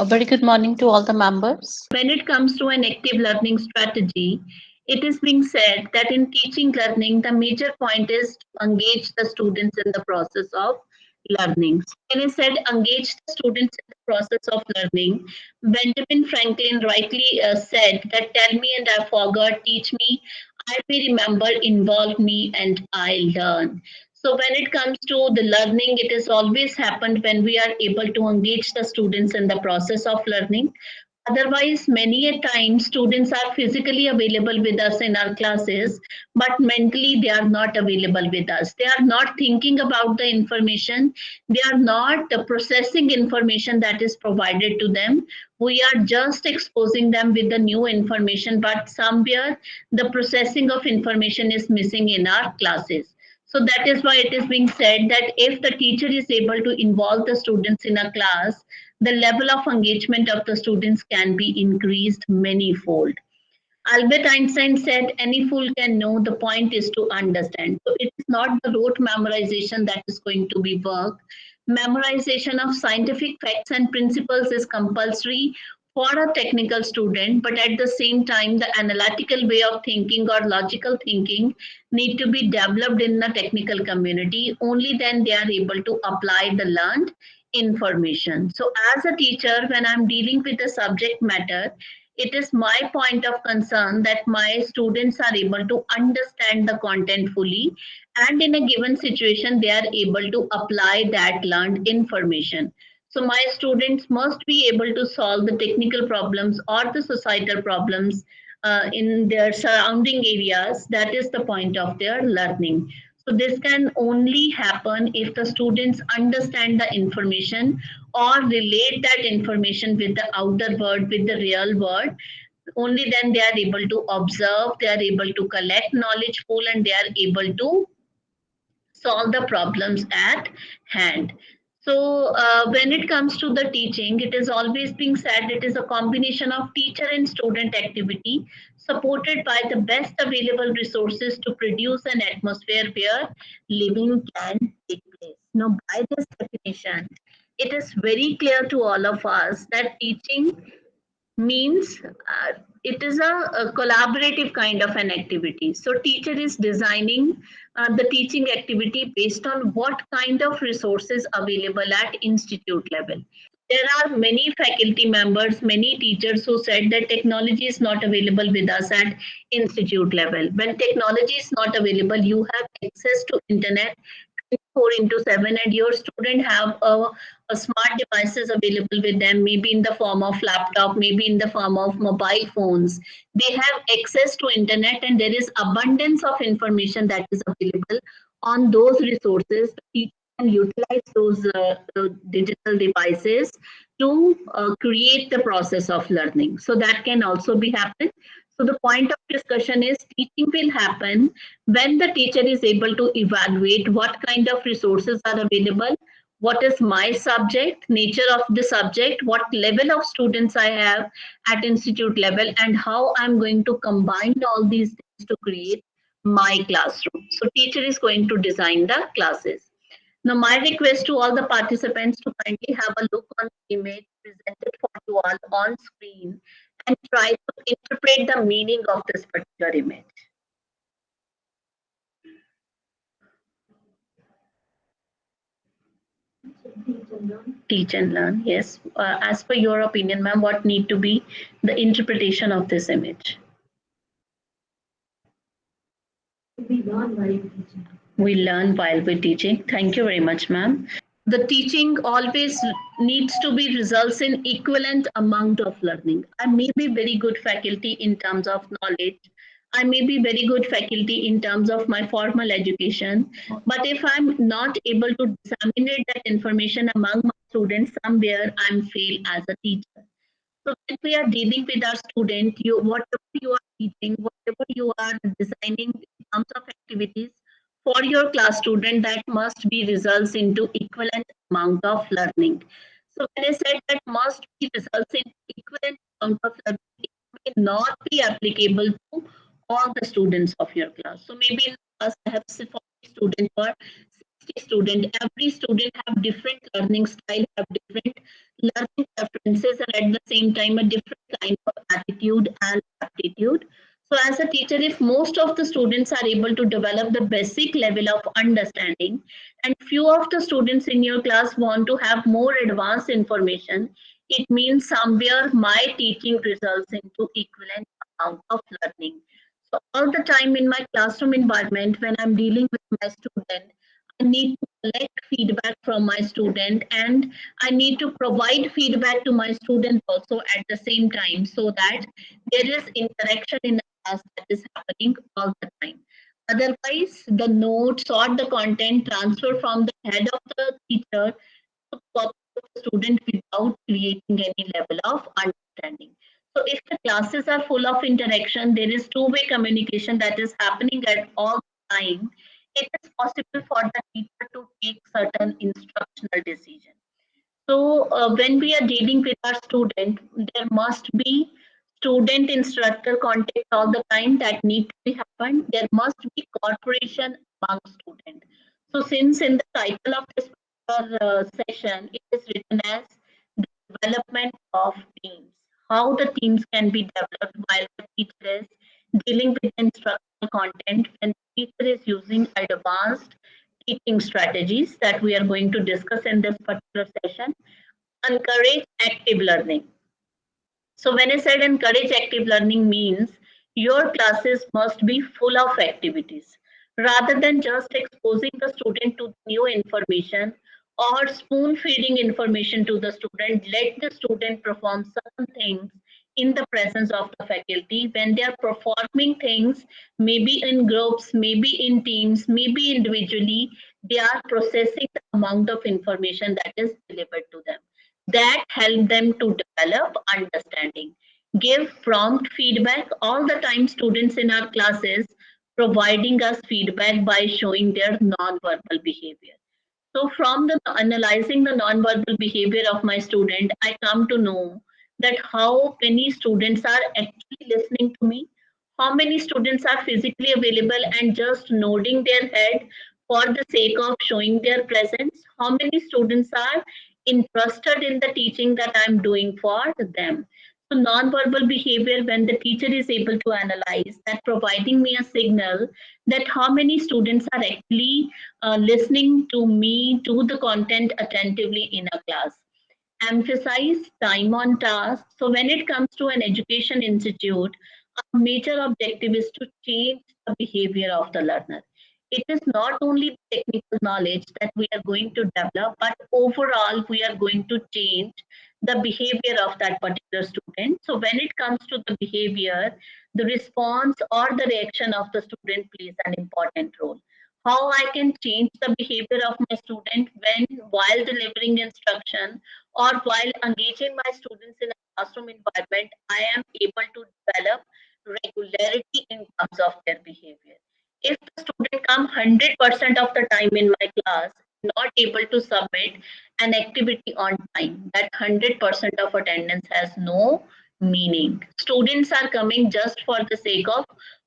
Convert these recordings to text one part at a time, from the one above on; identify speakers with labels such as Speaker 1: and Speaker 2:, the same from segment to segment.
Speaker 1: A very good morning to all the members.
Speaker 2: When it comes to an active learning strategy, it is being said that in teaching learning, the major point is to engage the students in the process of learning. So when I said engage the students in the process of learning, Benjamin Franklin rightly said that tell me and I forgot, teach me, I may remember, involve me and I learn. So when it comes to the learning, it has always happened when we are able to engage the students in the process of learning. Otherwise, many a time students are physically available with us in our classes, but mentally they are not available with us. They are not thinking about the information. They are not processing information that is provided to them. We are just exposing them with the new information, but somewhere the processing of information is missing in our classes. So that is why it is being said that if the teacher is able to involve the students in a class, the level of engagement of the students can be increased manyfold. Albert Einstein said, any fool can know, the point is to understand. So it is not the rote memorization that is going to be work. Memorization of scientific facts and principles is compulsory for a technical student, but at the same time, the analytical way of thinking or logical thinking need to be developed in the technical community. Only then they are able to apply the learned information. So as a teacher, when I'm dealing with the subject matter, it is my point of concern that my students are able to understand the content fully, and in a given situation they are able to apply that learned information. So my students must be able to solve the technical problems or the societal problems in their surrounding areas. That is the point of their learning. So this can only happen if the students understand the information or relate that information with the outer world, with the real world. Only then they are able to observe, they are able to collect knowledge pool, and they are able to solve the problems at hand. So, when it comes to the teaching, it is always being said it is a combination of teacher and student activity supported by the best available resources to produce an atmosphere where living can take place. Now, by this definition, it is very clear to all of us that teaching means it is a collaborative kind of an activity. So teacher is designing the teaching activity based on what kind of resources available at institute level. There are many faculty members, many teachers who said that technology is not available with us at institute level. When technology is not available, you have access to internet 24 into 7, and your student have a smart devices available with them, maybe in the form of laptop, maybe in the form of mobile phones. They have access to internet, and there is abundance of information that is available on those resources. You can utilize those digital devices to create the process of learning. So that can also be happened. So the point of discussion is teaching will happen when the teacher is able to evaluate what kind of resources are available, what is my subject, nature of the subject, what level of students I have at institute level, and how I'm going to combine all these things to create my classroom. So teacher is going to design the classes. Now, my request to all the participants to kindly have a look on the image presented for you all on screen and try to interpret the meaning of this particular image. Teach and learn, yes. As per your opinion, ma'am, what need to be the interpretation of this image? We learn while we're teaching. Thank you very much, ma'am. The teaching always needs to be results in equivalent amount of learning. I may be very good faculty in terms of knowledge. I may be very good faculty in terms of my formal education. But if I'm not able to disseminate that information among my students, somewhere I'm fail as a teacher. So when we are dealing with our student, you whatever you are teaching, whatever you are designing in terms of activities for your class student, that must be results into equivalent amount of learning. So when I said that must be results in equivalent amount of learning, it may not be applicable to all the students of your class. So maybe in class I have 40 students or 60 students. Every student have different learning style, have different learning preferences, and at the same time a different kind of attitude and aptitude. So as a teacher, if most of the students are able to develop the basic level of understanding and few of the students in your class want to have more advanced information, it means somewhere my teaching results into equivalent amount of learning. So all the time in my classroom environment, when I'm dealing with my student, I need to collect feedback from my student and I need to provide feedback to my student also at the same time so that there is interaction in the class that is happening all the time. Otherwise, the notes or the content transfer from the head of the teacher to copy of the student without creating any level of understanding. So if the classes are full of interaction, there is two-way communication that is happening at all time, it is possible for the teacher to take certain instructional decisions. So when we are dealing with our student, there must be student instructor contact all the time that need to be happened. There must be cooperation among students. So since in the title of this session, it is written as the development of teams, how the teams can be developed while the teacher is dealing with instructional content when the teacher is using advanced teaching strategies that we are going to discuss in this particular session. Encourage active learning. So when I said encourage active learning means your classes must be full of activities rather than just exposing the student to new information or spoon feeding information to the student. Let the student perform certain things in the presence of the faculty. When they are performing things, maybe in groups, maybe in teams, maybe individually, they are processing the amount of information that is delivered to them that help them to develop understanding. Give prompt feedback all the time. Students in our classes providing us feedback by showing their non-verbal behavior. So from the analyzing the non-verbal behavior of my student, I come to know that how many students are actually listening to me, how many students are physically available and just nodding their head for the sake of showing their presence, how many students are interested in the teaching that I'm doing for them. So non-verbal behavior, when the teacher is able to analyze that, providing me a signal that how many students are actually listening to me, to the content attentively in a class. Emphasize time on task. So when it comes to an education institute, our major objective is to change the behavior of the learner. It is not only technical knowledge that we are going to develop, but overall we are going to change the behavior of that particular student. So when it comes to the behavior, the response or the reaction of the student plays an important role. How I can change the behavior of my student when while delivering instruction or while engaging my students in a classroom environment, I am able to develop regularity in terms of their behavior. If the student come 100% of the time in my class, not able to submit an activity on time, that 100% of attendance has no meaning. Students are coming just for the sake of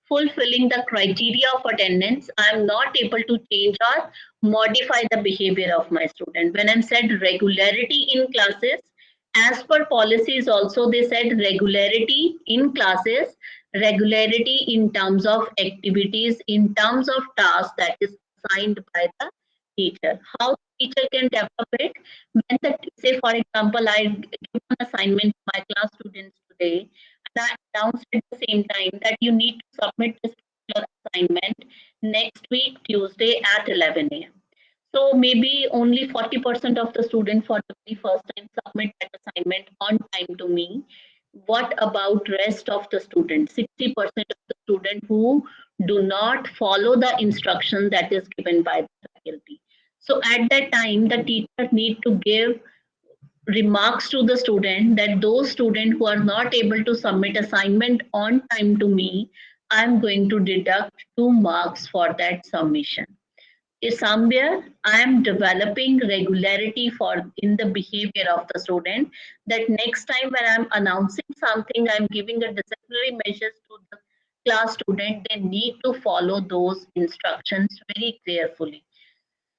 Speaker 2: fulfilling the criteria of attendance. I am not able to change or modify the behavior of my student. When I'm said regularity in classes, as per policies also they said regularity in classes, regularity in terms of activities, in terms of tasks that is assigned by the teacher. How the teacher can develop it? When the, say for example, I give an assignment to my class students today, and I announced at the same time that you need to submit this particular assignment next week, Tuesday at 11 a.m. So maybe only 40% of the student for the very first time submit that assignment on time to me. What about rest of the students? 60% of the student who do not follow the instruction that is given by the faculty. So at that time, the teacher need to give remarks to the student that those students who are not able to submit assignment on time to me, I'm going to deduct 2 marks for that submission. Is somewhere I am developing regularity for in the behavior of the student, that next time when I'm announcing something, I'm giving a disciplinary measures to the class student, they need to follow those instructions very carefully.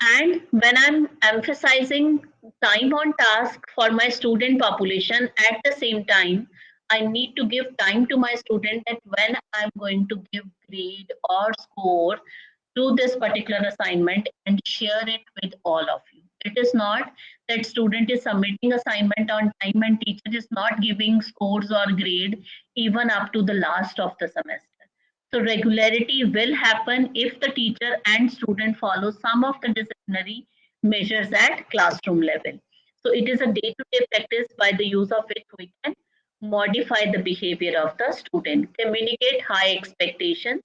Speaker 2: And when I'm emphasizing time on task for my student population, at the same time, I need to give time to my student that when I'm going to give grade or score to this particular assignment and share it with all of you. It is not that student is submitting assignment on time and teacher is not giving scores or grade even up to the last of the semester. So regularity will happen if the teacher and student follow some of the disciplinary measures at classroom level. So it is a day-to-day practice by the use of which we can modify the behavior of the student, communicate high expectations.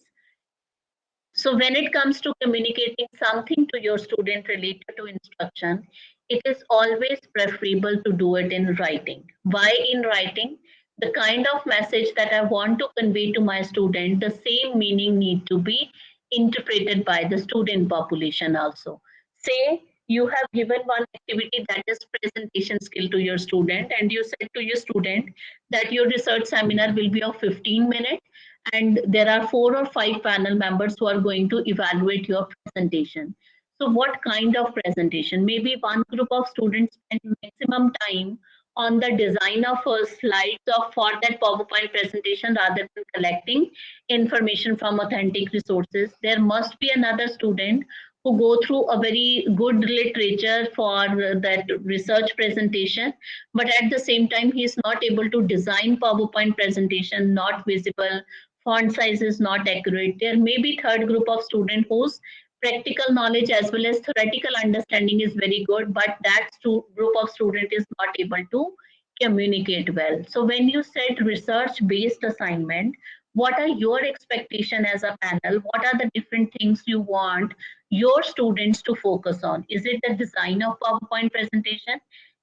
Speaker 2: So when it comes to communicating something to your student related to instruction, it is always preferable to do it in writing. Why in writing? The kind of message that I want to convey to my student, the same meaning need to be interpreted by the student population also. Say you have given one activity that is presentation skill to your student and you said to your student that your research seminar will be of 15 minutes and there are 4 or 5 panel members who are going to evaluate your presentation. So what kind of presentation? Maybe one group of students spend maximum time on the design of slides of for that PowerPoint presentation rather than collecting information from authentic resources. There must be another student who go through a very good literature for that research presentation, but at the same time he is not able to design PowerPoint presentation, not visible, font size is not accurate. There may be third group of student whose practical knowledge as well as theoretical understanding is very good, but that group of student is not able to communicate well. So when you said research based assignment, what are your expectation as a panel? What are the different things you want your students to focus on? Is it the design of PowerPoint presentation?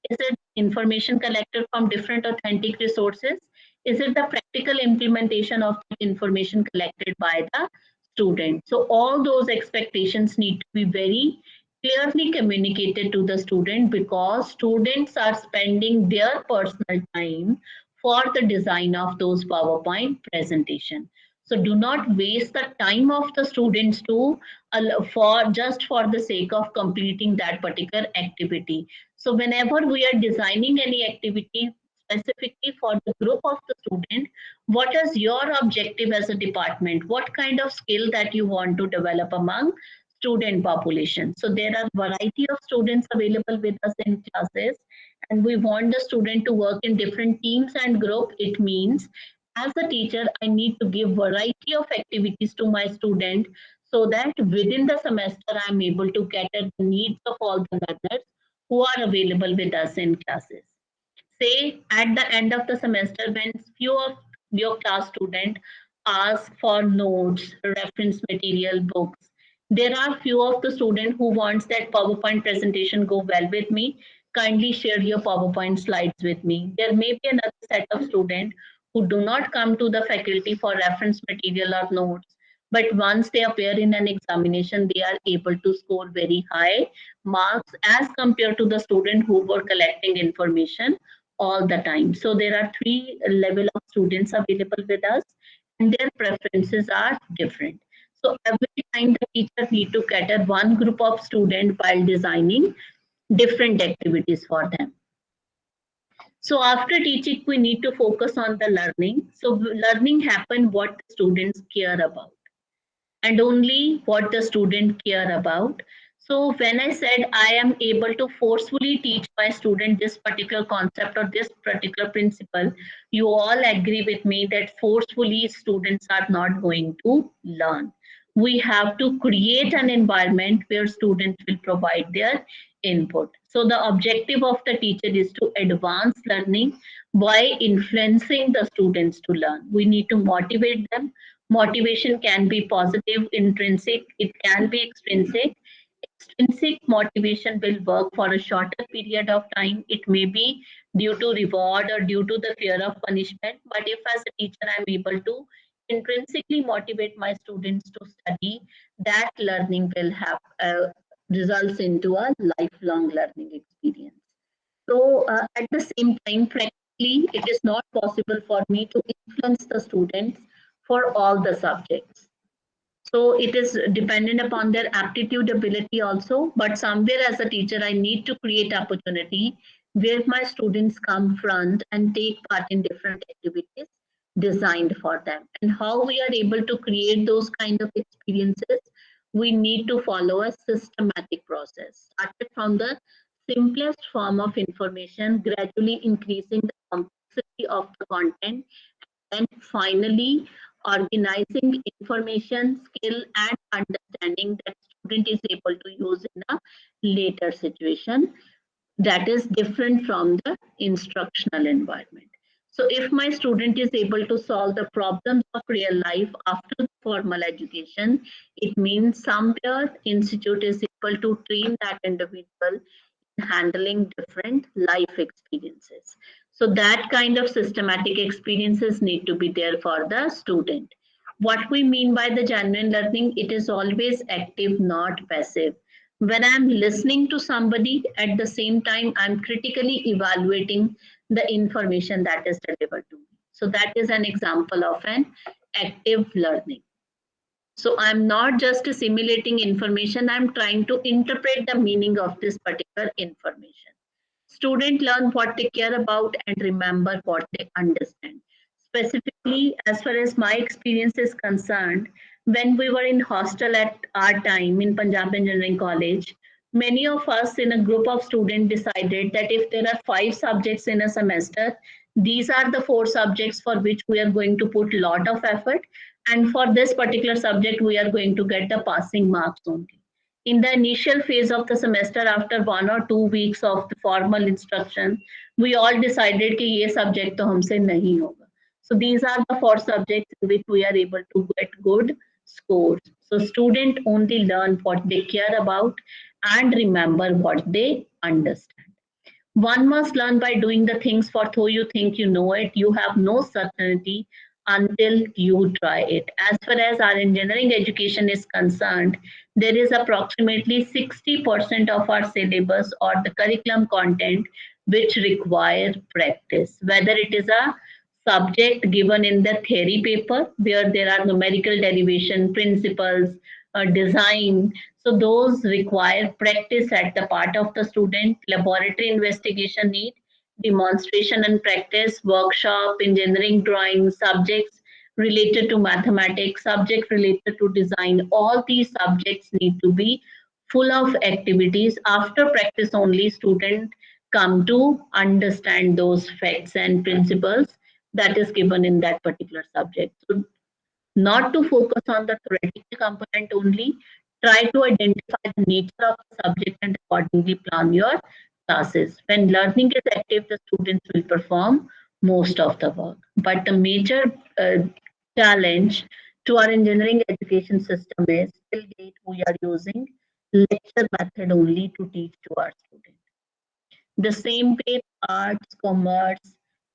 Speaker 2: Is it information collected from different authentic resources? Is it the practical implementation of the information collected by the student? So all those expectations need to be very clearly communicated to the student because students are spending their personal time for the design of those PowerPoint presentation. So do not waste the time of the students to for just for the sake of completing that particular activity. So whenever we are designing any activity, specifically for the group of the student, what is your objective as a department? What kind of skill that you want to develop among student population? So there are variety of students available with us in classes and we want the student to work in different teams and group. It means as a teacher I need to give variety of activities to my student so that within the semester I'm able to cater the needs of all the learners who are available with us in classes. Say at the end of the semester when few of your class student ask for notes, reference material, books, there are few of the student who wants that PowerPoint presentation go well with me. Kindly share your PowerPoint slides with me. There may be another set of student who do not come to the faculty for reference material or notes, but once they appear in an examination they are able to score very high marks as compared to the student who were collecting information all the time. So there are 3 level of students available with us and their preferences are different. So every time the teacher need to cater one group of student while designing different activities for them. So after teaching, we need to focus on the learning. So learning happen what the students care about and only what the student care about. So when I said I am able to forcefully teach my student this particular concept or this particular principle, you all agree with me that forcefully students are not going to learn. We have to create an environment where students will provide their input. So the objective of the teacher is to advance learning by influencing the students to learn. We need to motivate them. Motivation can be positive, intrinsic, it can be extrinsic. Extrinsic motivation will work for a shorter period of time. It may be due to reward or due to the fear of punishment. But if as a teacher I'm able to intrinsically motivate my students to study, that learning will have results into a lifelong learning experience. So at the same time, practically, it is not possible for me to influence the students for all the subjects. So it is dependent upon their aptitude ability also, but somewhere as a teacher, I need to create opportunity where my students come front and take part in different activities designed for them. And how we are able to create those kind of experiences, we need to follow a systematic process. Started from the simplest form of information, gradually increasing the complexity of the content, and finally organizing information, skill and understanding that student is able to use in a later situation that is different from the instructional environment. So if my student is able to solve the problems of real life after formal education, it means somewhere institute is able to train that individual handling different life experiences. So that kind of systematic experiences need to be there for the student. What we mean by the genuine learning, it is always active, not passive. When I'm listening to somebody, at the same time, I'm critically evaluating the information that is delivered to me. So that is an example of an active learning. So I'm not just simulating information, I'm trying to interpret the meaning of this particular information. Students learn what they care about and remember what they understand. Specifically, as far as my experience is concerned, when we were in hostel at our time in Punjab Engineering College, many of us in a group of students decided that if there are 5 subjects in a semester, these are the 4 subjects for which we are going to put a lot of effort. And for this particular subject, we are going to get the passing marks only. In the initial phase of the semester, after 1 or 2 weeks of the formal instruction, we all decided कि ये subject तो हमसे नहीं होगा. So these are the 4 subjects in which we are able to get good scores. So students only learn what they care about and remember what they understand. One must learn by doing the things, for though you think you know it, you have no certainty until you try it. As far as our engineering education is concerned, there is approximately 60% of our syllabus or the curriculum content which require practice, whether it is a subject given in the theory paper where there are numerical derivation principles, design. So those require practice at the part of the student. Laboratory investigation need demonstration and practice, workshop, engineering drawing, subjects related to mathematics, subject related to design. All these subjects need to be full of activities. After practice only, student come to understand those facts and principles that is given in that particular subject. So not to focus on the theoretical component only, try to identify the nature of the subject and accordingly plan your classes. When learning is active, the students will perform most of the work. But the major challenge to our engineering education system is till date we are using lecture method only to teach to our students. The same way arts, commerce,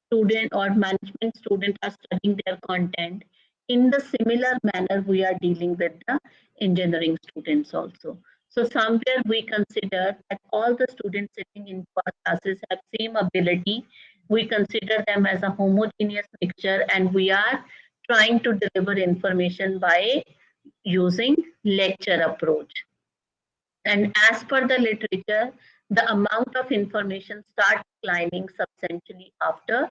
Speaker 2: student or management student are studying their content. In the similar manner, we are dealing with the engineering students also. So somewhere we consider that all the students sitting in our classes have same ability. We consider them as a homogeneous mixture and we are trying to deliver information by using lecture approach. And as per the literature, the amount of information starts declining substantially after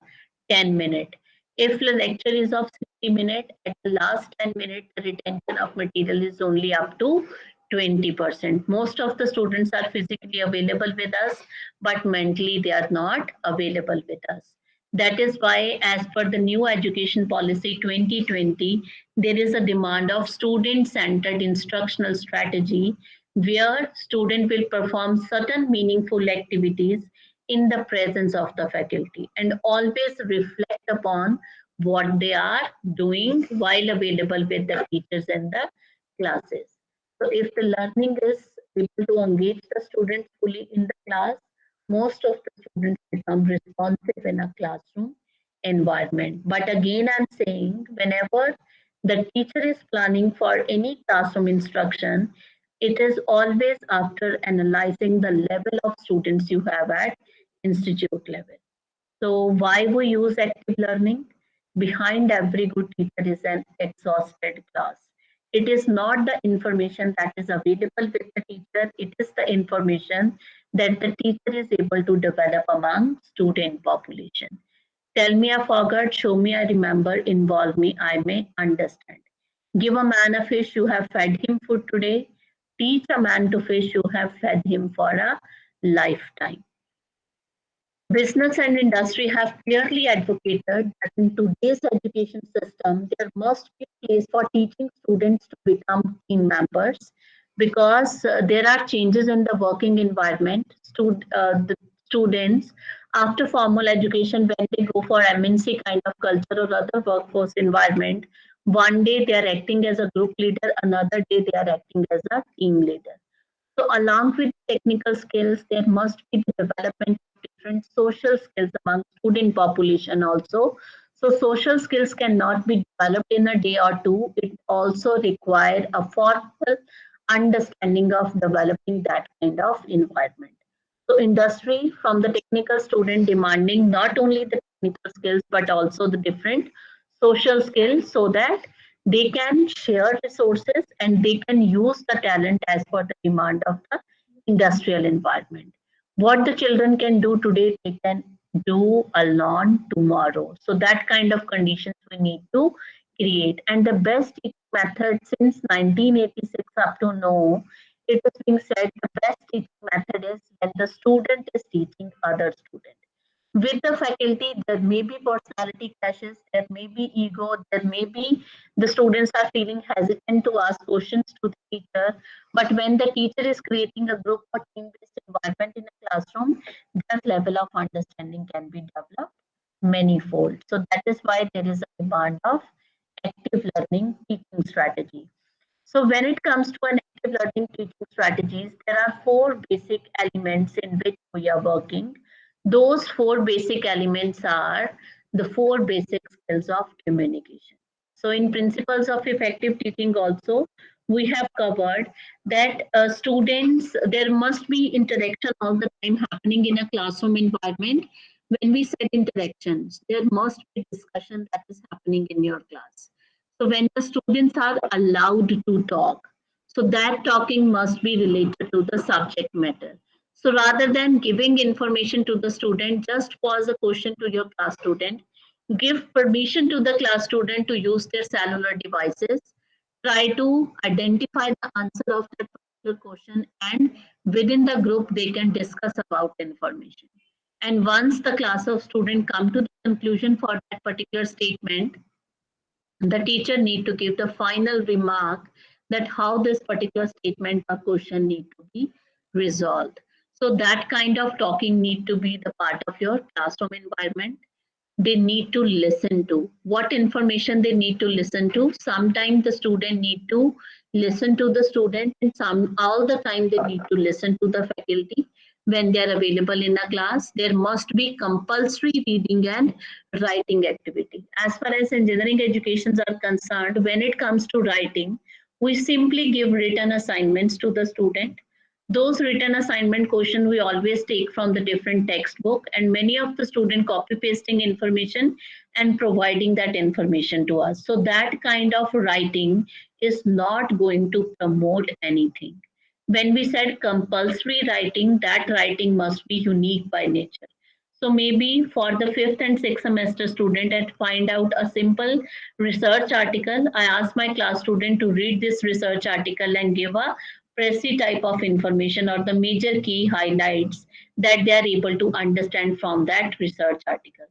Speaker 2: 10 minutes. If the lecture is of 60 minutes, at the last 10 minutes, the retention of material is only up to 20%. Most of the students are physically available with us, but mentally they are not available with us. That is why, as per the new education policy 2020, there is a demand of student-centered instructional strategy where student will perform certain meaningful activities in the presence of the faculty and always reflect upon what they are doing while available with the teachers and the classes. So if the learning is able to engage the students fully in the class, most of the students become responsive in a classroom environment. But again, I'm saying whenever the teacher is planning for any classroom instruction, it is always after analyzing the level of students you have at institute level. So why we use active learning? Behind every good teacher is an exhausted class. It is not the information that is available with the teacher, it is the information that the teacher is able to develop among student population. Tell me I forgot, show me I remember, involve me, I may understand. Give a man a fish, you have fed him food today. Teach a man to fish, you have fed him for a lifetime. Business and industry have clearly advocated that in today's education system, there must be a place for teaching students to become team members because there are changes in the working environment. The students, after formal education, when they go for MNC kind of culture or other workforce environment, one day they are acting as a group leader, another day they are acting as a team leader. So along with technical skills, there must be the development of different social skills among student population also. So social skills cannot be developed in a day or two. It also requires a formal understanding of developing that kind of environment. So industry from the technical student demanding not only the technical skills but also the different social skills so that they can share resources and they can use the talent as per the demand of the industrial environment. What the children can do today, they can do alone tomorrow. So that kind of conditions we need to create. And the best teaching method since 1986 up to now, it is being said the best teaching method is when the student is teaching other students. With the faculty, there may be personality clashes, there may be ego, there may be the students are feeling hesitant to ask questions to the teacher. But when the teacher is creating a group or team-based environment in a classroom, their level of understanding can be developed manyfold. So that is why there is a demand of active learning teaching strategy. So when it comes to an active learning teaching strategies, there are four basic elements in which we are working. Those four basic elements are the four basic skills of communication. So in principles of effective teaching also, we have covered that students, there must be interaction all the time happening in a classroom environment. When we said interactions, there must be discussion that is happening in your class. So when the students are allowed to talk, so that talking must be related to the subject matter. So rather than giving information to the student, just pose a question to your class student, give permission to the class student to use their cellular devices, try to identify the answer of that particular question, and within the group they can discuss about information. And once the class of student come to the conclusion for that particular statement, the teacher need to give the final remark that how this particular statement or question need to be resolved. So that kind of talking need to be the part of your classroom environment. They need to listen to what information they need to listen to. Sometimes the student need to listen to the student, and some all the time they need to listen to the faculty. When they are available in a class, there must be compulsory reading and writing activity. As far as engineering educations are concerned, when it comes to writing, we simply give written assignments to the student. Those written assignment question we always take from the different textbook, and many of the student copy pasting information and providing that information to us. So that kind of writing is not going to promote anything. When we said compulsory writing, that writing must be unique by nature. So maybe for the fifth and sixth semester student and find out a simple research article, I ask my class student to read this research article and give a précis type of information or the major key highlights that they are able to understand from that research article.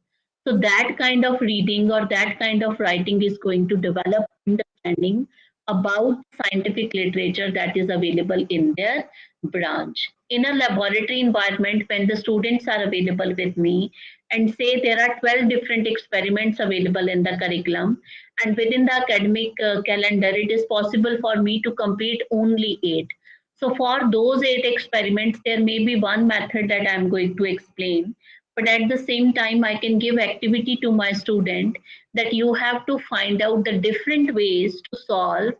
Speaker 2: So that kind of reading or that kind of writing is going to develop understanding about scientific literature that is available in their branch. In a laboratory environment, when the students are available with me and say there are 12 different experiments available in the curriculum, and within the academic calendar, it is possible for me to complete only 8. So for those 8 experiments, there may be one method that I'm going to explain, but at the same time, I can give activity to my student that you have to find out the different ways to solve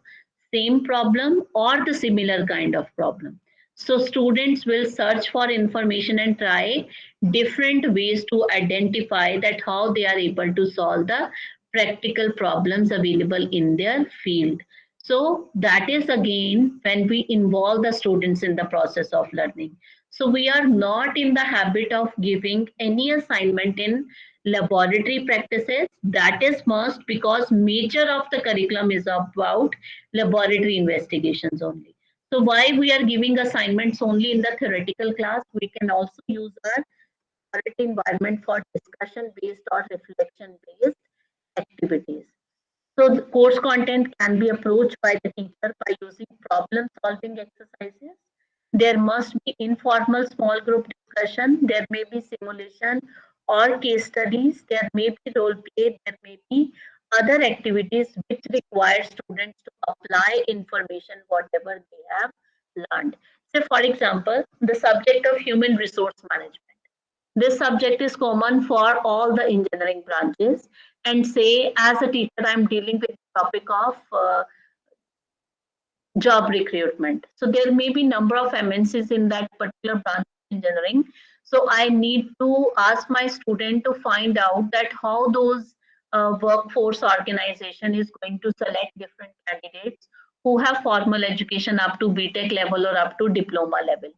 Speaker 2: same problem or the similar kind of problem. So students will search for information and try different ways to identify that how they are able to solve the practical problems available in their field. So that is again when we involve the students in the process of learning. So we are not in the habit of giving any assignment in laboratory practices. That is must because major of the curriculum is about laboratory investigations only. So why we are giving assignments only in the theoretical class, we can also use our laboratory environment for discussion based or reflection based activities. So the course content can be approached by the teacher by using problem solving exercises. There must be informal small group discussion. There may be simulation or case studies. There may be role play. There may be other activities which require students to apply information, whatever they have learned. Say, for example, the subject of human resource management. This subject is common for all the engineering branches. And say, as a teacher, I'm dealing with the topic of job recruitment. So there may be number of MNCs in that particular branch of engineering. So I need to ask my student to find out that how those workforce organization is going to select different candidates who have formal education up to BTech level or up to diploma level.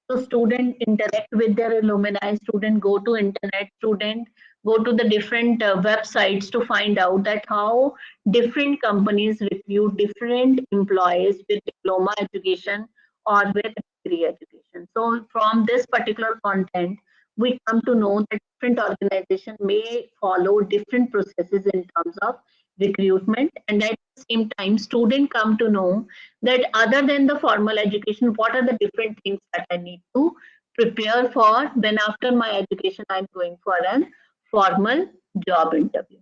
Speaker 2: So student interact with their alumni, student go to internet, student go to the different websites to find out that how different companies recruit different employees with diploma education or with degree education. So from this particular content, we come to know that different organizations may follow different processes in terms of recruitment, and at the same time students come to know that other than the formal education, what are the different things that I need to prepare for when after my education I'm going for an formal job interview.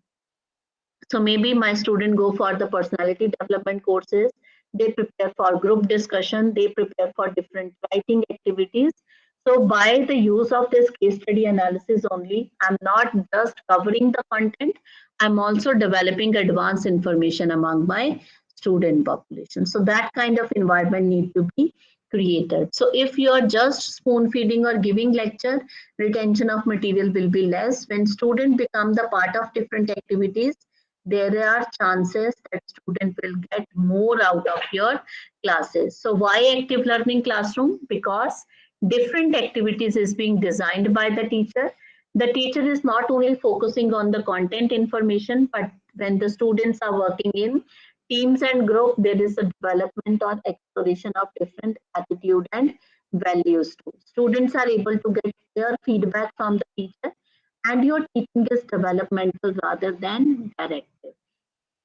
Speaker 2: So maybe my student go for the personality development courses, they prepare for group discussion, they prepare for different writing activities. So by the use of this case study analysis only, I'm not just covering the content, I'm also developing advanced information among my student population. So that kind of environment need to be created. So if you are just spoon feeding or giving lecture, retention of material will be less. When students become the part of different activities, there are chances that student will get more out of your classes. So why active learning classroom? Because different activities is being designed by the teacher. The teacher is not only focusing on the content information, but when the students are working in teams and group, there is a development or exploration of different attitude and values too. Students are able to get their feedback from the teacher, and your teaching is developmental rather than directive.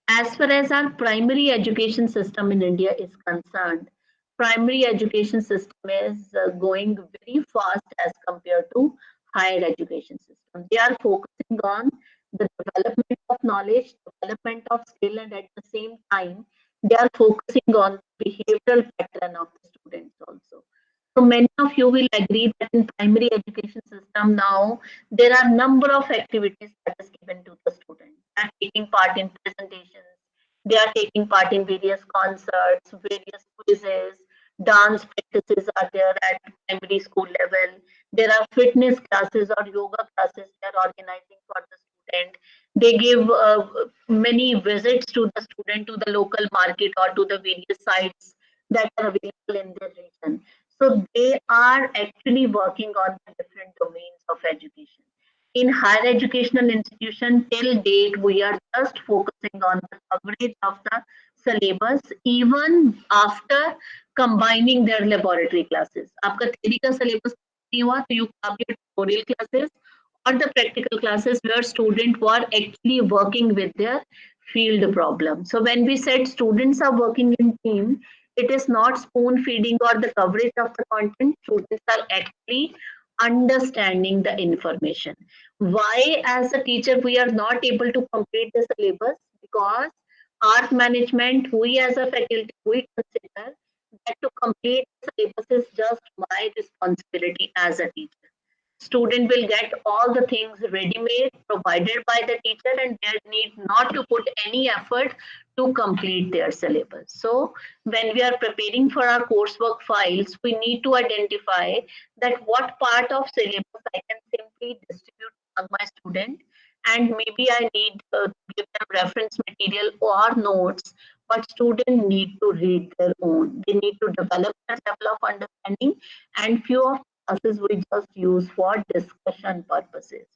Speaker 2: As far as our primary education system in India is concerned, primary education system is going very fast as compared to higher education system. They are focusing on the development of knowledge, development of skill, and at the same time, they are focusing on behavioral pattern of the students also. So many of you will agree that in primary education system now there are number of activities that is given to the student. They are taking part in presentations, they are taking part in various concerts, various quizzes, dance practices are there at primary school level. There are fitness classes or yoga classes they are organizing for the student. They give many visits to the student to the local market or to the various sites that are available in their region. So they are actually working on the different domains of education. In higher educational institution, till date, we are just focusing on the coverage of the syllabus, even after combining their laboratory classes. आपका theory का syllabus नहीं हुआ, तो you have your tutorial classes or the practical classes where students were actually working with their field problem. So when we said students are working in team, it is not spoon feeding or the coverage of the content. Students are actually understanding the information. Why, as a teacher, we are not able to complete the syllabus? Because art management, we as a faculty, we consider that to complete the syllabus is just my responsibility as a teacher. Student will get all the things ready-made provided by the teacher, and they need not to put any effort to complete their syllabus. So when we are preparing for our coursework files, we need to identify that what part of syllabus I can simply distribute among my student, and maybe I need to give them reference material or notes but students need to read their own. They need to develop their level of understanding, and few of classes we just use for discussion purposes.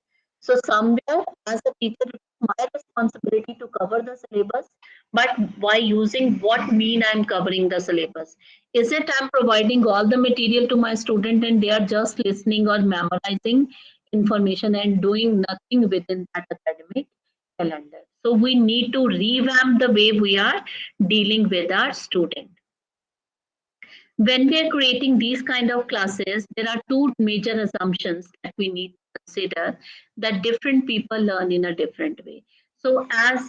Speaker 2: So somewhere, as a teacher, it's my responsibility to cover the syllabus, but by using what mean I'm covering the syllabus. Is it I'm providing all the material to my student and they are just listening or memorizing information and doing nothing within that academic calendar? So we need to revamp the way we are dealing with our student. When we are creating these kind of classes, there are two major assumptions that we need to consider, that different people learn in a different way. So as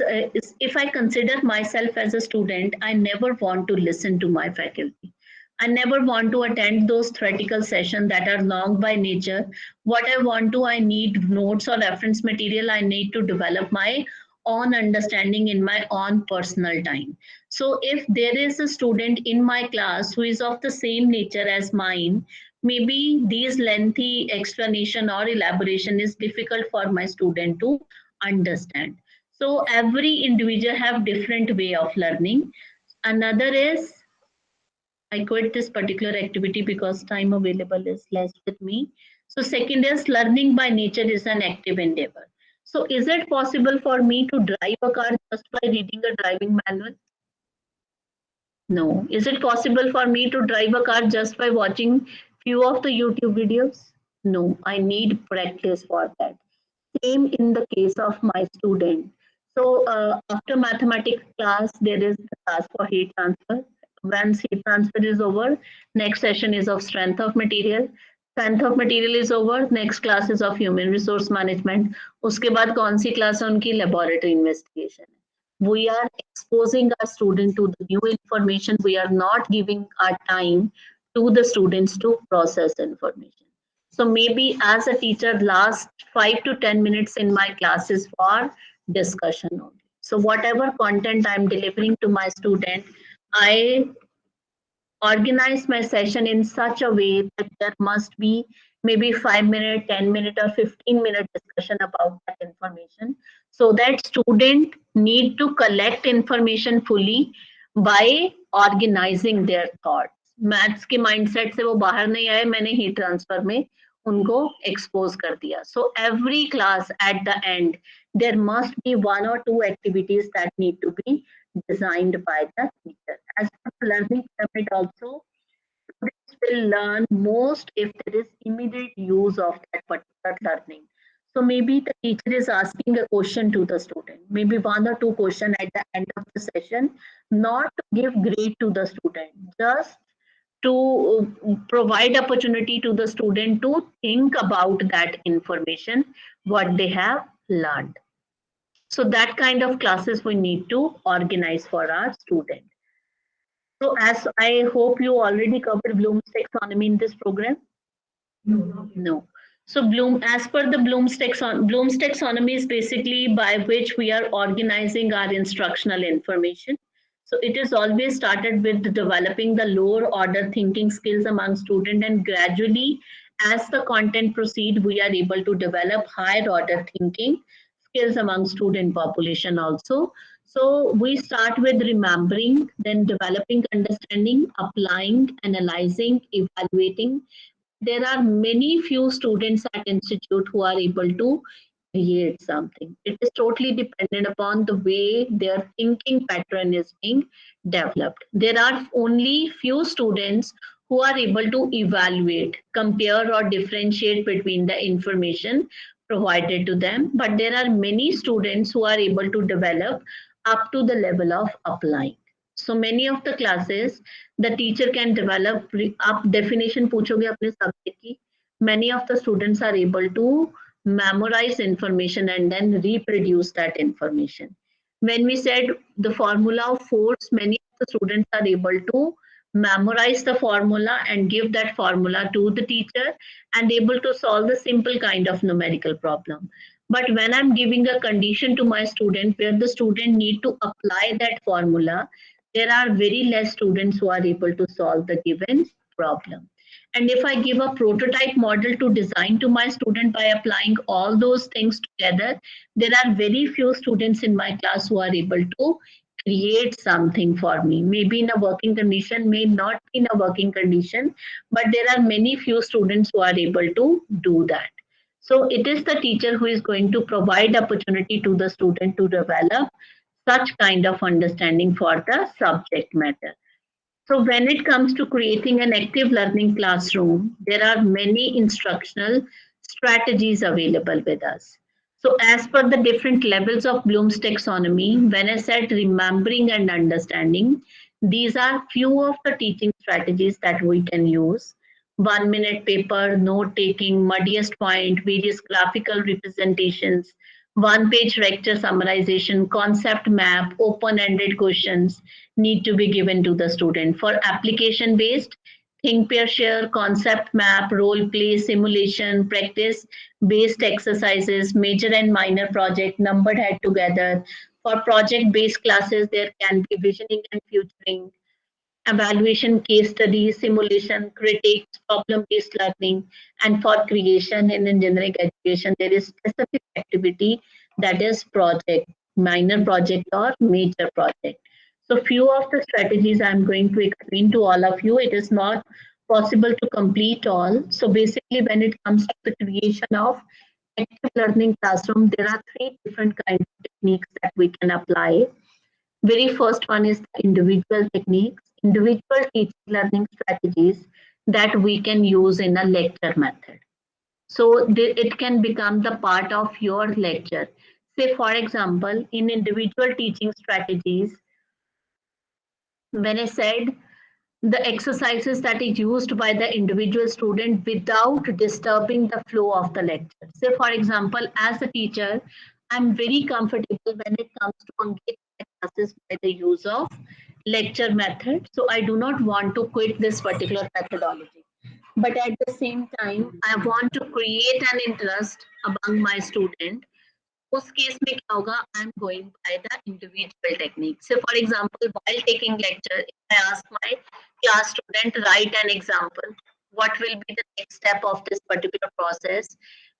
Speaker 2: if I consider myself as a student, I never want to listen to my faculty. I never want to attend those theoretical sessions that are long by nature. What I want to, I need notes or reference material. I need to develop my own understanding in my own personal time. So if there is a student in my class who is of the same nature as mine, maybe these lengthy explanation or elaboration is difficult for my student to understand. So every individual have different way of learning. Another is, I quit this particular activity because time available is less with me. So second is, learning by nature is an active endeavor. So is it possible for me to drive a car just by reading a driving manual? No. Is it possible for me to drive a car just by watching few of the YouTube videos? No. I need practice for that. Same in the case of my student. So after mathematics class, there is the class for heat transfer. Once heat transfer is over, next session is of strength of material. Strength of material is over, next class is of human resource management. उसके बाद कौन सी class है उनकी laboratory investigation. We are exposing our student to the new information. We are not giving our time to the students to process information. So maybe as a teacher, last 5 to 10 minutes in my class is for discussion only. So whatever content I'm delivering to my student, I organize my session in such a way that there must be maybe 5 minute, 10 minute, or 15-minute discussion about that information, so that student need to collect information fully by organizing their thoughts. Maths के mindset से वो बाहर नहीं आए, मैंने heat transfer में उनको expose कर दिया. So every class at the end there must be one or two activities that need to be designed by the teacher. As for the learning pyramid also, students will learn most if there is immediate use of that particular learning. So maybe the teacher is asking a question to the student, maybe one or two questions at the end of the session, not to give grade to the student, just to provide opportunity to the student to think about that information, what they have learned. So that kind of classes we need to organize for our student. So as I hope you already covered Bloom's taxonomy in this program. No. So as per the Bloom's taxonomy is basically by which we are organizing our instructional information. So it is always started with developing the lower order thinking skills among students, and gradually as the content proceed, we are able to develop higher order thinking skills among student population also. So we start with remembering, then developing understanding, applying, analyzing, evaluating. There are many few students at institute who are able to create something. It is totally dependent upon the way their thinking pattern is being developed. There are only few students who are able to evaluate, compare, or differentiate between the information provided to them, but there are many students who are able to develop up to the level of applying. So many of the classes, the teacher can develop. आप definition पूछोगे अपने subject की. Many of the students are able to memorize information and then reproduce that information. When we said the formula of force, many of the students are able to memorize the formula and give that formula to the teacher and able to solve the simple kind of numerical problem. But when I'm giving a condition to my student where the student need to apply that formula, there are very less students who are able to solve the given problem. And if I give a prototype model to design to my student by applying all those things together, there are very few students in my class who are able to create something for me. Maybe in a working condition, may not in a working condition, but there are many few students who are able to do that. So it is the teacher who is going to provide opportunity to the student to develop such kind of understanding for the subject matter. So when it comes to creating an active learning classroom, there are many instructional strategies available with us. So as per the different levels of Bloom's taxonomy, when I said remembering and understanding, these are few of the teaching strategies that we can use. 1 minute paper, note taking, muddiest point, various graphical representations, 1 page lecture summarization, concept map, open-ended questions need to be given to the student. For application based, think, pair, share, concept map, role play, simulation, practice based exercises, major and minor project, numbered head together. For project based classes, there can be visioning and futuring, evaluation, case studies, simulation, critics, problem-based learning, and for creation in engineering education, there is specific activity that is project, minor project or major project. So few of the strategies I'm going to explain to all of you. It is not possible to complete all. So basically, when it comes to the creation of active learning classroom, there are three different kinds of techniques that we can apply. Very first one is the individual techniques, individual teaching learning strategies that we can use in a lecture method. So it can become the part of your lecture. Say, for example, in individual teaching strategies, when I said the exercises that is used by the individual student without disturbing the flow of the lecture. Say, for example, as a teacher, I'm very comfortable when it comes to engage my classes by the use of lecture method. So I do not want to quit this particular methodology. But at the same time, I want to create an interest among my student. उस case में क्या होगा? I'm going by the individual technique. So for example, while taking lecture, if I ask my class student write an example, what will be the next step of this particular process?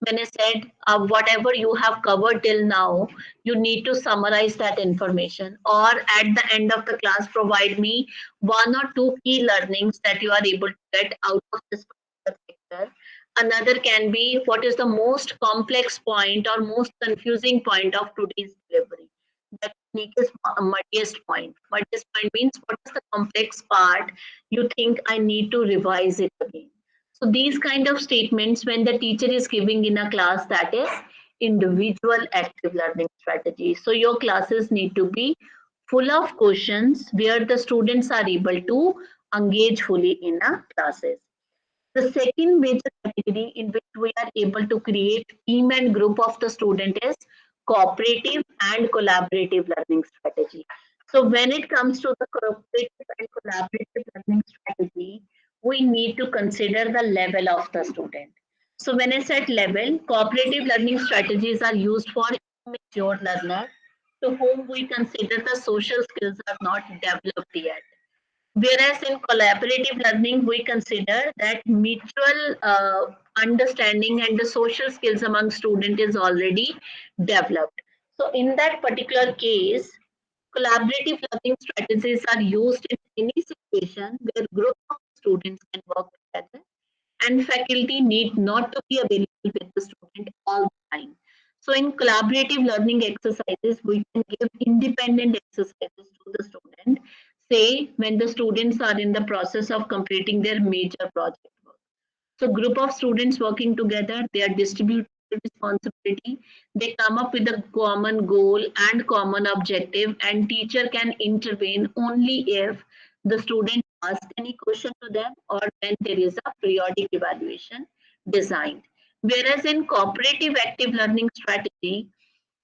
Speaker 2: When I said whatever you have covered till now, you need to summarize that information, or at the end of the class provide me 1 or 2 key learnings that you are able to get out of this particular lecture. Another can be what is the most complex point or most confusing point of today's delivery. That technique is muddiest point. Muddiest point means what is the complex part you think I need to revise it again. So these kind of statements when the teacher is giving in a class, that is individual active learning strategy. So your classes need to be full of questions where the students are able to engage fully in a classes. The second major category in which we are able to create team and group of the student is cooperative and collaborative learning strategy. So when it comes to the cooperative and collaborative learning strategy, we need to consider the level of the student. So when I said level, cooperative learning strategies are used for immature learners to whom we consider the social skills are not developed yet. Whereas in collaborative learning, we consider that mutual understanding and the social skills among students is already developed. So in that particular case, collaborative learning strategies are used in any situation where group of students can work together and faculty need not to be available with the student all the time. So in collaborative learning exercises, we can give independent exercises to the student, say when the students are in the process of completing their major project work. So group of students working together, they are distributed responsibility. They come up with a common goal and common objective, and teacher can intervene only if the student asks any question to them or when there is a periodic evaluation designed. Whereas in cooperative active learning strategy,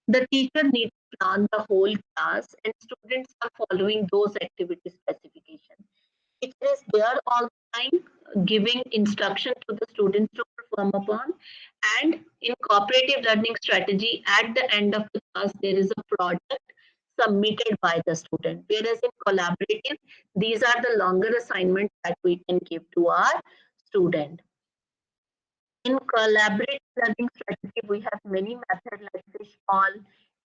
Speaker 2: the teacher needs to plan the whole class and students are following those activity specifications. It is there all the time, giving instruction to the students to perform upon. And in cooperative learning strategy, at the end of the class, there is a project submitted by the student. Whereas in collaborative, these are the longer assignments that we can give to our student. In collaborative learning strategy, we have many methods like fishbowl,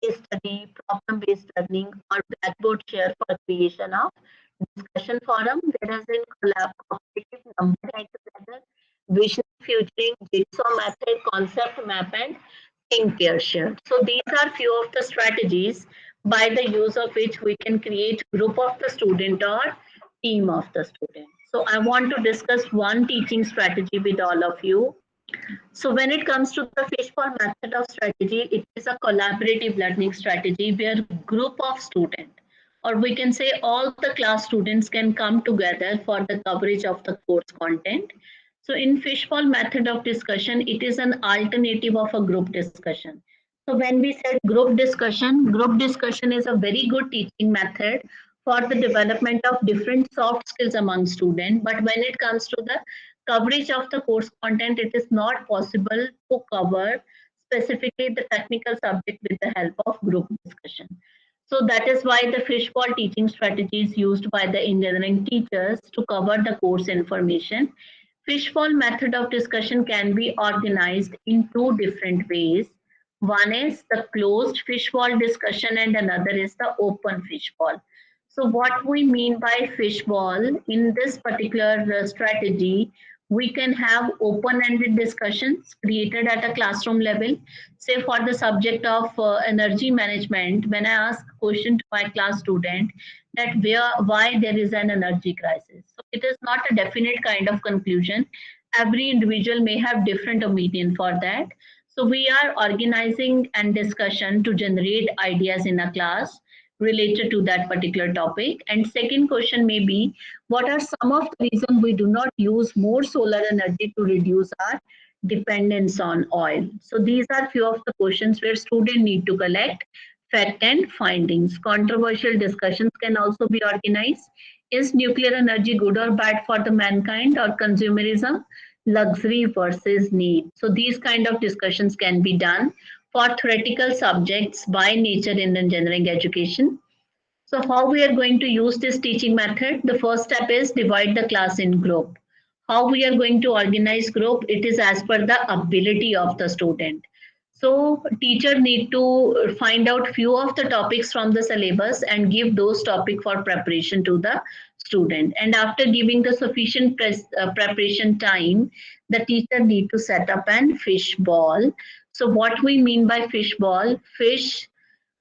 Speaker 2: case study, problem-based learning, or Blackboard share for creation of discussion forum. There has been cooperative number right together, vision futuring, jigsaw method, concept map, and think pair share. So these are few of the strategies by the use of which we can create group of the student or team of the student. So I want to discuss one teaching strategy with all of you. So when it comes to the fishbowl method of strategy, it is a collaborative learning strategy where group of students, or we can say all the class students, can come together for the coverage of the course content. So in fishbowl method of discussion, it is an alternative of a group discussion. So when we said group discussion is a very good teaching method for the development of different soft skills among students. But when it comes to the coverage of the course content, it is not possible to cover specifically the technical subject with the help of group discussion. So that is why the fishbowl teaching strategy is used by the engineering teachers to cover the course information. Fishbowl method of discussion can be organized in two different ways. One is the closed fishbowl discussion and another is the open fishbowl. So what we mean by fishbowl in this particular strategy, we can have open-ended discussions created at a classroom level. Say for the subject of energy management, when I ask question to my class student that why there is an energy crisis. So it is not a definite kind of conclusion. Every individual may have different opinion for that. So we are organizing and discussion to generate ideas in a class related to that particular topic. And second question may be, what are some of the reasons we do not use more solar energy to reduce our dependence on oil? So these are few of the questions where students need to collect fact and findings. Controversial discussions can also be organized. Is nuclear energy good or bad for the mankind, or consumerism, luxury versus need? So these kind of discussions can be done for theoretical subjects by nature in engineering education. So how we are going to use this teaching method? The first step is divide the class in group. How we are going to organize group? It is as per the ability of the student. So teacher need to find out few of the topics from the syllabus and give those topic for preparation to the student. And after giving the sufficient preparation time, the teacher need to set up an fish ball. So what we mean by fish ball? Fish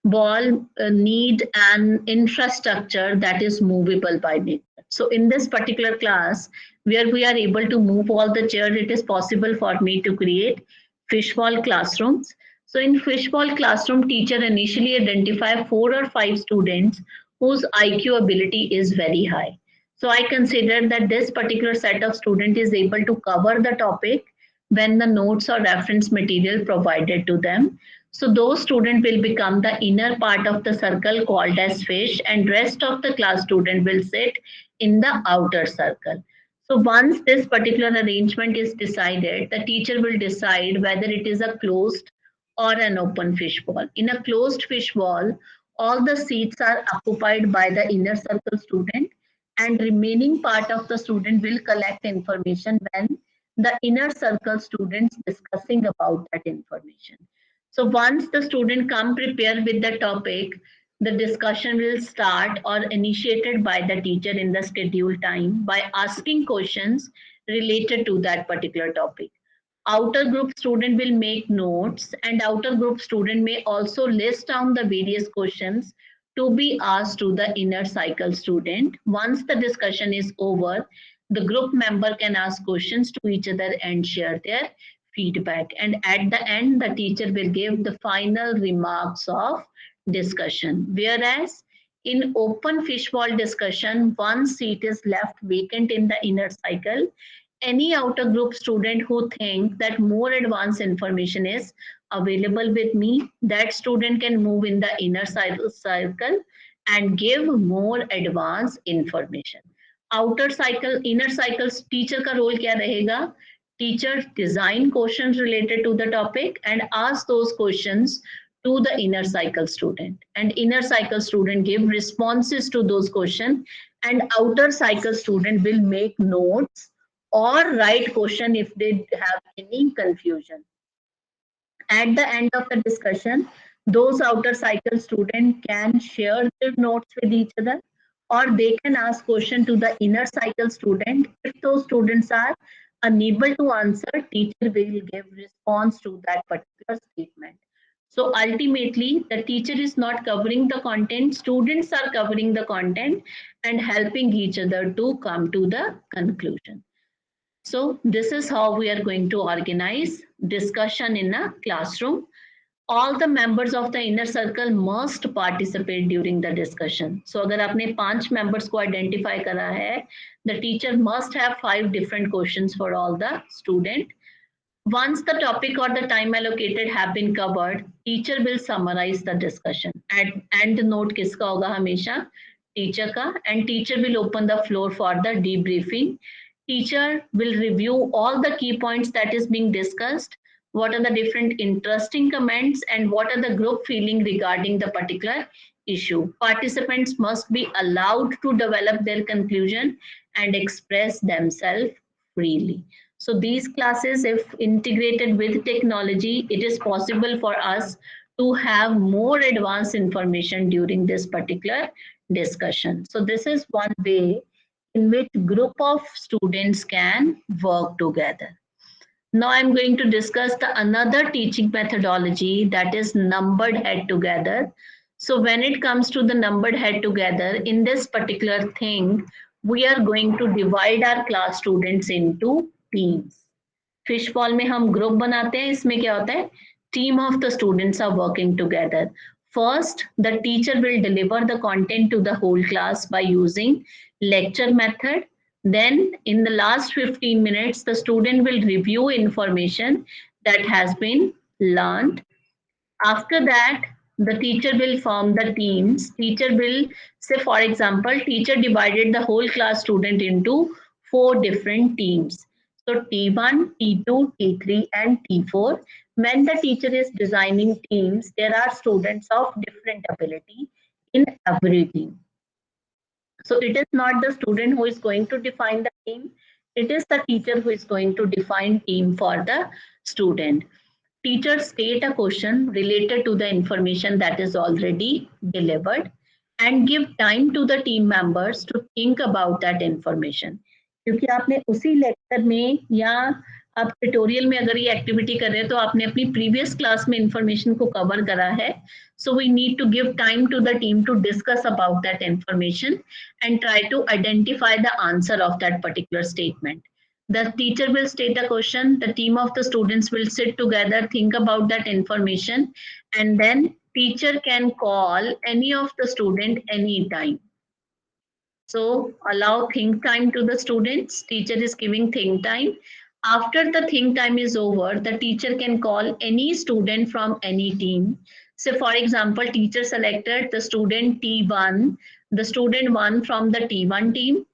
Speaker 2: ball need an infrastructure that is movable by nature. So in this particular class, where we are able to move all the chairs, it is possible for me to create fishbowl classrooms. So in fishbowl classroom, teacher initially identify 4 or 5 students whose IQ ability is very high. So I consider that this particular set of student is able to cover the topic when the notes or reference material provided to them. So those students will become the inner part of the circle called as fish, and rest of the class student will sit in the outer circle. So once this particular arrangement is decided, the teacher will decide whether it is a closed or an open fishbowl. In a closed fishbowl, all the seats are occupied by the inner circle student, and remaining part of the student will collect information when the inner circle students discussing about that information. So once the student come prepared with the topic, the discussion will start or initiated by the teacher in the scheduled time by asking questions related to that particular topic. Outer group student will make notes, and outer group student may also list down the various questions to be asked to the inner cycle student. Once the discussion is over, the group member can ask questions to each other and share their feedback. And at the end, the teacher will give the final remarks of discussion. Whereas in open fishbowl discussion, one seat is left vacant in the inner cycle. Any outer group student who think that more advanced information is available with me, that student can move in the inner circle and give more advanced information. Outer cycle, inner cycles, teacher का role क्या रहेगा? Teacher design questions related to the topic and ask those questions to the inner cycle student, and inner cycle student give responses to those questions, and outer cycle student will make notes or write question if they have any confusion. At the end of the discussion, Those outer cycle students can share their notes with each other, or they can ask question to the inner cycle student. If those students are unable to answer, teacher will give response to that particular statement. So ultimately, the teacher is not covering the content, students are covering the content and helping each other to come to the conclusion. So this is how we are going to organize discussion in a classroom. All the members of the inner circle must participate during the discussion. So अगर आपने 5 members को identify करा है, the teacher must have 5 different questions for all the student. Once the topic or the time allocated have been covered, teacher will summarize the discussion. And note किसका होगा हमेशा? Teacher का. And teacher will open the floor for the debriefing. Teacher will review all the key points that is being discussed. What are the different interesting comments and what are the group feeling regarding the particular issue. Participants must be allowed to develop their conclusion and express themselves freely. So these classes, if integrated with technology, it is possible for us to have more advanced information during this particular discussion. So this is one way in which group of students can work together. Now I'm going to discuss the another teaching methodology, that is numbered head together. So when it comes to the numbered head together, in this particular thing, we are going to divide our class students into teams. Fish ball में हम group बनाते हैं, इसमें क्या होता है? Team of the students are working together. First, the teacher will deliver the content to the whole class by using lecture method. Then in the last 15 minutes, the student will review information that has been learned. After that, the teacher will form the teams. Teacher will say, for example, teacher divided the whole class student into 4 different teams. So T1, T2, T3 and T4. When the teacher is designing teams, there are students of different ability in every team. So it is not the student who is going to define the team. It is the teacher who is going to define team for the student. Teachers state a question related to the information that is already delivered and give time to the team members to think about that information. क्योंकि आपने उसी lecture में या आप tutorial में अगर ये activity कर रहे हैं तो आपने अपनी प्रीवियस क्लास में इंफॉर्मेशन को कवर करा है. So we need to give time to the team to discuss about that information and try to identify the answer of that particular statement. The teacher will state a question, the team of the students will sit together, think about that information, and then teacher can call any of the student anytime. So allow think time to the students. Teacher is giving think time. After the think time is over, the teacher can call any student from any team. So for example, teacher selected the student T1, the student 1 from the T1 team,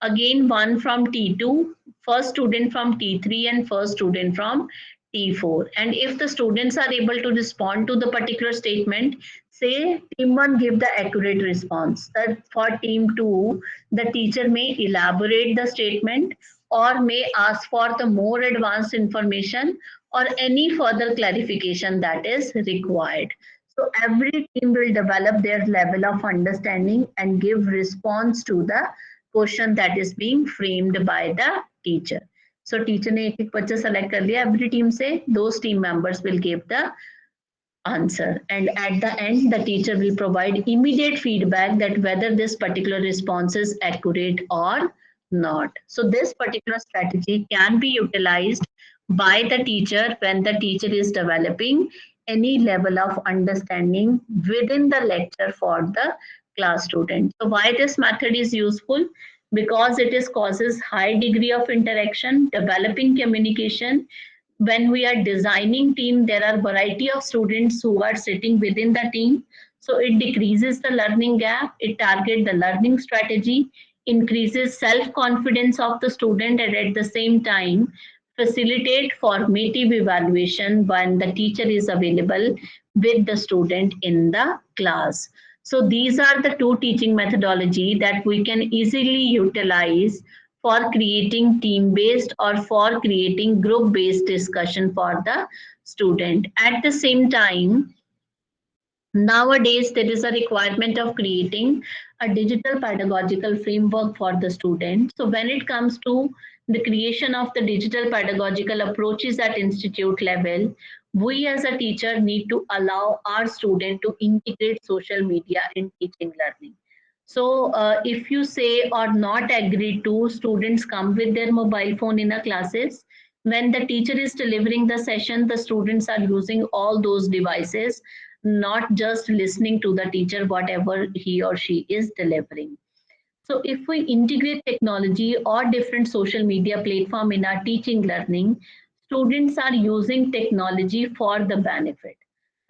Speaker 2: again 1 from T2, first student from T3 and first student from T4. And if the students are able to respond to the particular statement, say team 1 give the accurate response. That for team 2, the teacher may elaborate the statement or may ask for the more advanced information or any further clarification that is required. So every team will develop their level of understanding and give response to the question that is being framed by the teacher. So teacher ने एक बच्चा select कर लिया every team से, those team members will give the answer, and at the end the teacher will provide immediate feedback that whether this particular response is accurate or not. So this particular strategy can be utilized by the teacher when the teacher is developing any level of understanding within the lecture for the class student. So why this method is useful? Because it is causes high degree of interaction, developing communication. When we are designing team, there are variety of students who are sitting within the team. So it decreases the learning gap, it targets the learning strategy, increases self-confidence of the student, and at the same time facilitate formative evaluation when the teacher is available with the student in the class. So these are the two teaching methodology that we can easily utilize for creating team-based or for creating group-based discussion for the student. At the same time, Nowadays, there is a requirement of creating a digital pedagogical framework for the student. So when it comes to the creation of the digital pedagogical approaches at institute level, we as a teacher need to allow our student to integrate social media in teaching learning. So if you say or not agree to, students come with their mobile phone in the classes. When the teacher is delivering the session, the students are using all those devices, not just listening to the teacher, whatever he or she is delivering. So if we integrate technology or different social media platform in our teaching learning, students are using technology for the benefit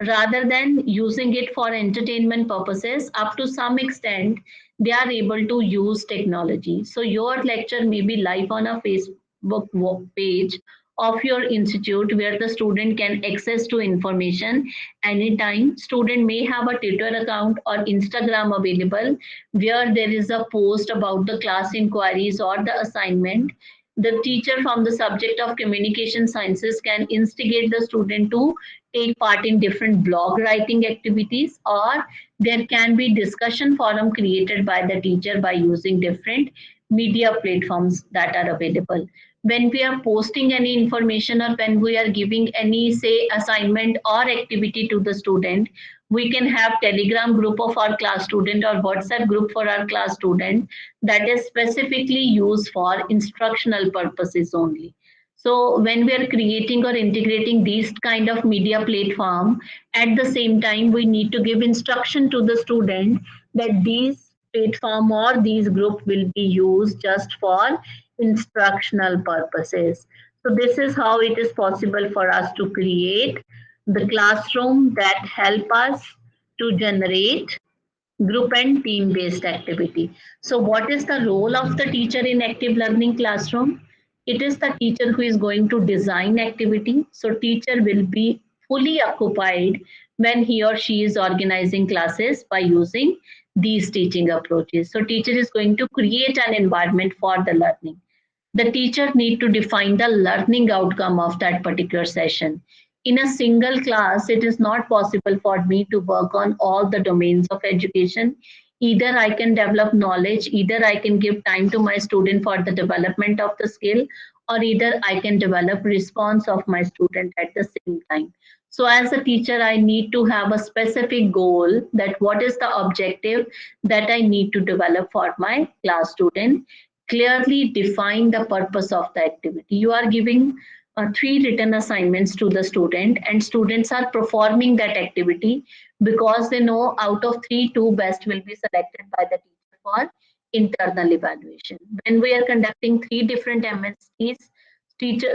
Speaker 2: rather than using it for entertainment purposes. Up to some extent, they are able to use technology. So your lecture may be live on a Facebook page of your institute where the student can access to information anytime. Student may have a Twitter account or Instagram available where there is a post about the class inquiries or the assignment. The teacher from the subject of communication sciences can instigate the student to take part in different blog writing activities, or there can be discussion forum created by the teacher by using different media platforms that are available. When we are posting any information or when we are giving any say assignment or activity to the student, we can have telegram group of our class student or WhatsApp group for our class student that is specifically used for instructional purposes only. So when we are creating or integrating these kind of media platform, at the same time we need to give instruction to the student that these platform or these group will be used just for instructional purposes. So this is how it is possible for us to create the classroom that help us to generate group and team based activity. So what is the role of the teacher in active learning classroom? It is the teacher who is going to design activity. So teacher will be fully occupied when he or she is organizing classes by using these teaching approaches. So teacher is going to create an environment for the learning. The teacher need to define the learning outcome of that particular session. In a single class, it is not possible for me to work on all the domains of education. Either I can develop knowledge, either I can give time to my student for the development of the skill, or either I can develop response of my student at the same time. So as a teacher, I need to have a specific goal that what is the objective that I need to develop for my class student. Clearly define the purpose of the activity. You are giving three written assignments to the student, and students are performing that activity because they know out of three, two best will be selected by the teacher for internal evaluation. When we are conducting three different MSTs,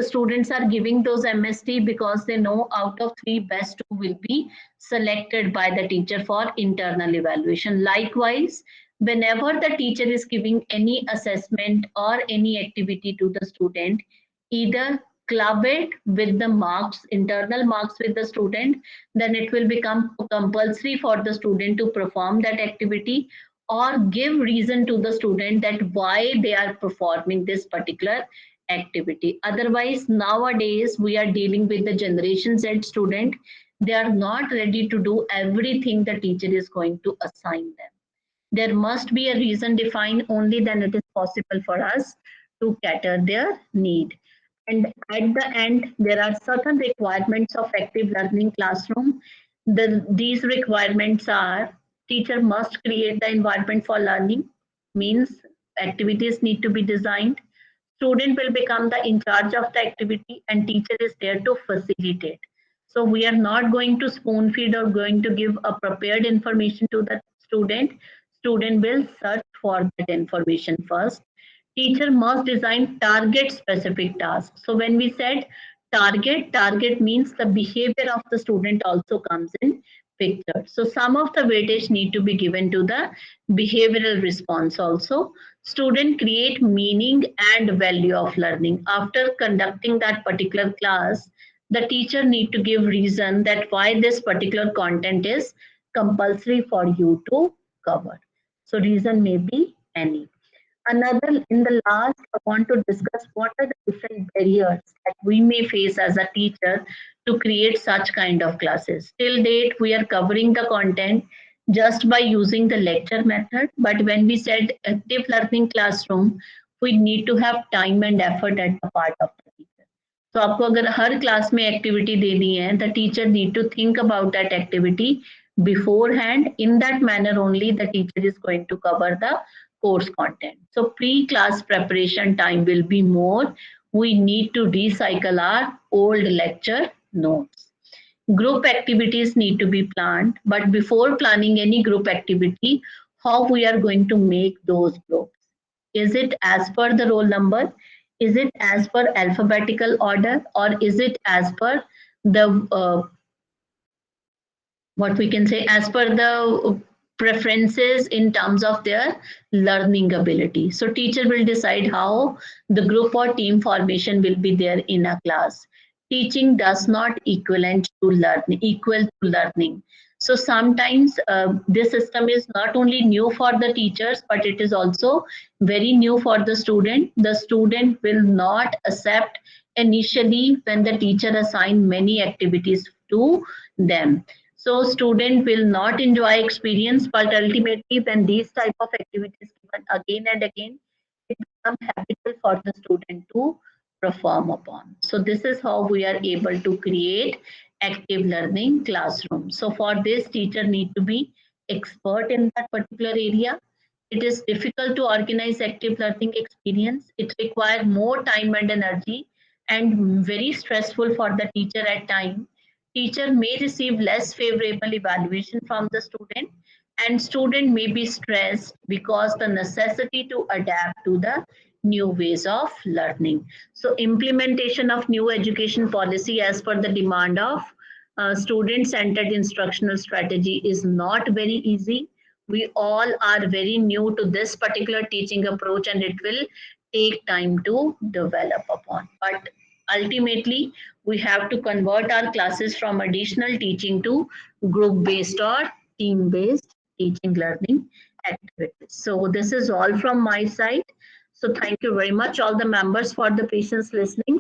Speaker 2: students are giving those MST because they know out of three best two will be selected by the teacher for internal evaluation. Likewise, whenever the teacher is giving any assessment or any activity to the student, either club it with the marks, internal marks with the student, then it will become compulsory for the student to perform that activity, or give reason to the student that why they are performing this particular activity. Otherwise, nowadays we are dealing with the Generation Z student. They are not ready to do everything the teacher is going to assign them. There must be a reason defined, only then it is possible for us to cater their need. And at the end, there are certain requirements of active learning classroom. These requirements are: teacher must create the environment for learning, means activities need to be designed. Student will become the in charge of the activity and teacher is there to facilitate. So we are not going to spoon feed or going to give a prepared information to the student. Student will search for that information first. Teacher must design target specific tasks. So when we said target means the behavior of the student also comes in picture. So some of the weightage need to be given to the behavioral response also. Student create meaning and value of learning. After conducting that particular class, the teacher need to give reason that why this particular content is compulsory for you to cover. So reason may be any. Another, in the last, I want to discuss what are the different barriers that we may face as a teacher to create such kind of classes. Till date, we are covering the content just by using the lecture method. But when we said active learning classroom, we need to have time and effort at the part of the teacher. तो आपको अगर हर class में activity देनी है, the teacher need to think about that activity beforehand. In that manner only, the teacher is going to cover the course content. So pre-class preparation time will be more. We need to recycle our old lecture notes. Group activities need to be planned, but before planning any group activity, how we are going to make those groups? Is it as per the roll number? Is it as per alphabetical order, or is it as per the what we can say, as per the preferences in terms of their learning ability? So teacher will decide how the group or team formation will be there in a class. Teaching does not equal to learning. So sometimes this system is not only new for the teachers, but it is also very new for the student. The student will not accept initially when the teacher assign many activities to them. So student will not enjoy experience, but ultimately when these type of activities given again and again, it becomes habitual for the student to perform upon. So this is how we are able to create active learning classroom. So for this, teacher need to be expert in that particular area. It is difficult to organize active learning experience. It requires more time and energy and very stressful for the teacher at time. Teacher may receive less favorable evaluation from the student, and student may be stressed because the necessity to adapt to the new ways of learning. So implementation of new education policy as per the demand of student-centered instructional strategy is not very easy. We all are very new to this particular teaching approach, and it will take time to develop upon. But ultimately, we have to convert our classes from additional teaching to group-based or team-based teaching learning activities. So this is all from my side. So thank you very much, all the members, for the patience listening.